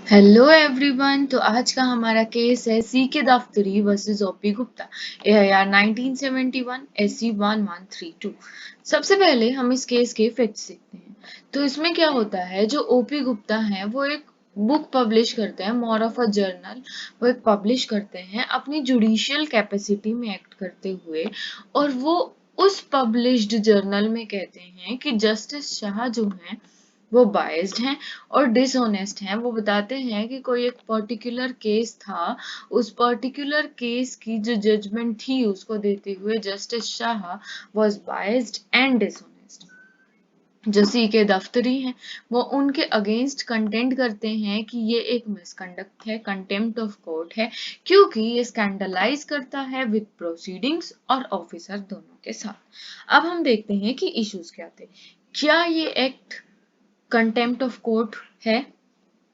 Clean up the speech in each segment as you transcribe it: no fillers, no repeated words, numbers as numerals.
Hello everyone. तो आज का हमारा केस है सी के दफ्तरी versus OP Gupta AIR 1971 SC 1132। सबसे पहले हम इस केस के फैक्ट्स देखते हैं। तो इसमें क्या होता है, जो ओपी गुप्ता है वो एक बुक पब्लिश करते हैं, मोर ऑफ अ जर्नल। वो एक पब्लिश करते हैं अपनी जुडिशियल कैपेसिटी में एक्ट करते हुए, और वो उस पब्लिश्ड जर्नल में कहते हैं कि जस्टिस शाह जो है वो बायस्ड हैं और डिसऑनेस्ट हैं। वो बताते हैं कि कोई एक पर्टिकुलर केस था, उस पर्टिकुलर केस की जो जजमेंट थी उसको देते हुए justice Shah was biased and dishonest. जो सी के दफ्तरी हैं वो उनके अगेंस्ट कंटेंट करते हैं कि ये एक मिसकंडक्ट है, कंटेम्प्ट ऑफ कोर्ट है, क्योंकि ये स्कैंडलाइज करता है विद प्रोसीडिंग्स और ऑफिसर दोनों के साथ। अब हम देखते हैं कि इश्यूज क्या थे। क्या ये एक्ट कंटेम्प्ट ऑफ कोर्ट है,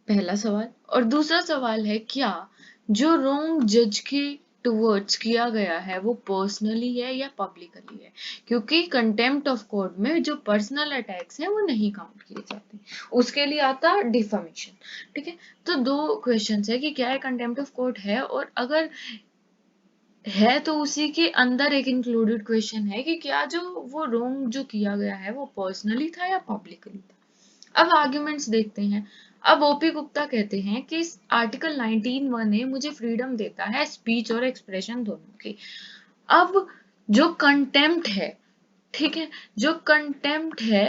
पहला सवाल। और दूसरा सवाल है, क्या जो रोंग जज के टुवर्ड्स किया गया है वो पर्सनली है या पब्लिकली है, क्योंकि कंटेम्प्ट ऑफ कोर्ट में जो पर्सनल अटैक्स हैं वो नहीं काउंट किए जाते, उसके लिए आता डिफेमेशन। ठीक है, तो दो क्वेश्चंस है कि क्या है कंटेम्प्ट ऑफ कोर्ट है, और अगर है तो उसी के अंदर एक इंक्लूडेड क्वेश्चन है कि क्या जो वो रोंग जो किया गया है वो पर्सनली था या पब्लिकली था। अब आर्ग्यूमेंट्स देखते हैं। अब ओपी गुप्ता कहते हैं कि आर्टिकल 19(1) मुझे फ्रीडम देता है स्पीच और एक्सप्रेशन दोनों की। अब जो कंटेम्प्ट है, ठीक है, जो कंटेम्प्ट है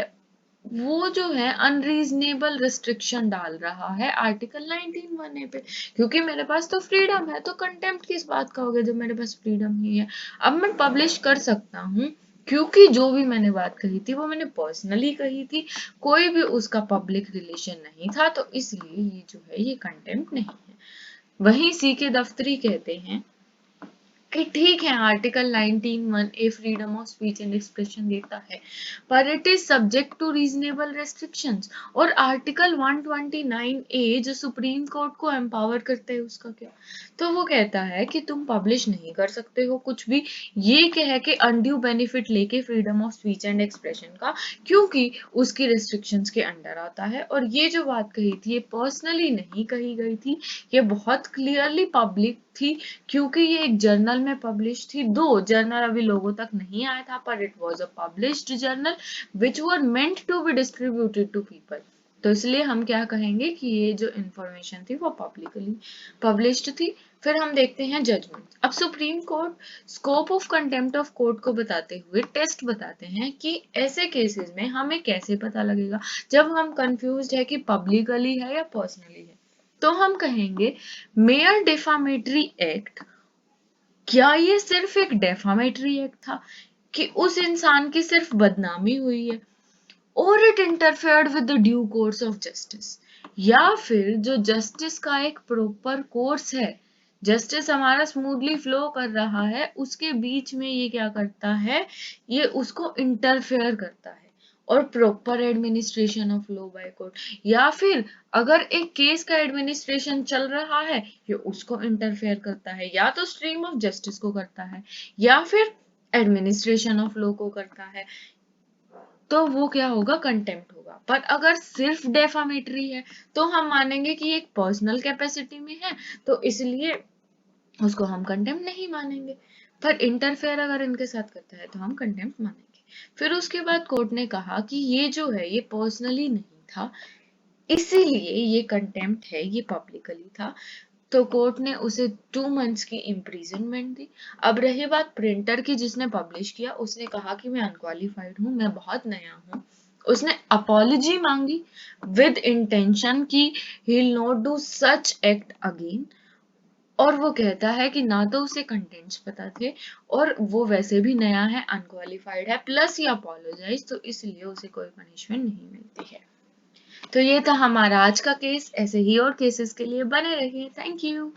वो जो है अनरीजनेबल रिस्ट्रिक्शन डाल रहा है आर्टिकल 19(1) पे, क्योंकि मेरे पास तो फ्रीडम है, तो कंटेम्प्ट किस बात का हो गया जब मेरे पास फ्रीडम ही है। अब मैं पब्लिश कर सकता हूँ, क्योंकि जो भी मैंने बात कही थी वो मैंने पर्सनली कही थी, कोई भी उसका पब्लिक रिलेशन नहीं था, तो इसलिए ये जो है ये कंटेम्प्ट नहीं है। वहीं सी के दफ्तरी कहते हैं कि ठीक है, article 19(1) freedom of speech and expression देता है, पर it is subject to reasonable restrictions. और आर्टिकल 129(a) जो सुप्रीम कोर्ट को एम्पावर करता है उसका क्या, तो वो कहता है कि तुम पब्लिश नहीं कर सकते हो कुछ भी, ये कह के अनड्यू बेनिफिट लेके freedom of speech and expression का, क्योंकि उसकी रेस्ट्रिक्शंस के अंडर आता है। और ये जो बात कही थी ये पर्सनली नहीं कही गई थी, ये बहुत क्लियरली पब्लिक थी, क्योंकि ये एक जर्नल में पब्लिश थी। दो जर्नल अभी लोगों तक नहीं आया था, पर it was a published journal which were meant to be distributed to people, तो इसलिए हम क्या कहेंगे कि ये जो इंफॉर्मेशन थी वो पब्लिकली पब्लिश्ड थी। फिर हम देखते हैं जजमेंट। अब supreme court scope of contempt of court को बताते हुए टेस्ट बताते हैं कि ऐसे केसेस में हमें कैसे पता लगेगा जब हम कंफ्यूज्ड है कि पब्लिकली है या पर्सनली है। तो हम कहेंगे मेयर डिफामेटरी एक्ट, क्या ये सिर्फ एक डेफामेटरी एक्ट था कि उस इंसान की सिर्फ बदनामी हुई है, और it interfered with the due course of justice, या फिर जो जस्टिस का एक प्रॉपर कोर्स है, जस्टिस हमारा स्मूथली फ्लो कर रहा है, उसके बीच में ये क्या करता है, ये उसको इंटरफेयर करता है, और proper administration of law by court, या फिर अगर एक केस का एडमिनिस्ट्रेशन चल रहा है ये उसको इंटरफेयर करता है, या तो स्ट्रीम ऑफ जस्टिस को करता है या फिर एडमिनिस्ट्रेशन ऑफ लॉ को करता है, तो वो क्या होगा, कंटेम्प्ट होगा। पर अगर सिर्फ डेफामेटरी है तो हम मानेंगे कि एक पर्सनल कैपेसिटी में है, तो इसलिए उसको हम कंटेम्प्ट नहीं मानेंगे। पर इंटरफेयर अगर इनके साथ करता है तो हम कंटेम्प्ट मानेंगे। फिर उसके बाद कोर्ट ने कहा कि ये जो है ये पर्सनली नहीं था, इसीलिए ये कंटेम्प्ट है, ये पब्लिकली था, तो कोर्ट ने उसे 2 मंथ्स की इम्प्रिजनमेंट दी। अब रही बात प्रिंटर की जिसने पब्लिश किया, उसने कहा कि मैं अनक्वालिफाइड हूँ, मैं बहुत नया हूँ, उसने अपॉलजी मांगी विद इंटेंशन कि he will not do such act again, और वो कहता है कि ना तो उसे कंटेंट्स पता थे, और वो वैसे भी नया है, अनक्वालिफाइड है, प्लस ही अपोलोजाइज, तो इसलिए उसे कोई पनिशमेंट नहीं मिलती है। तो ये था हमारा आज का केस। ऐसे ही और केसेस के लिए बने रहिए। Thank you.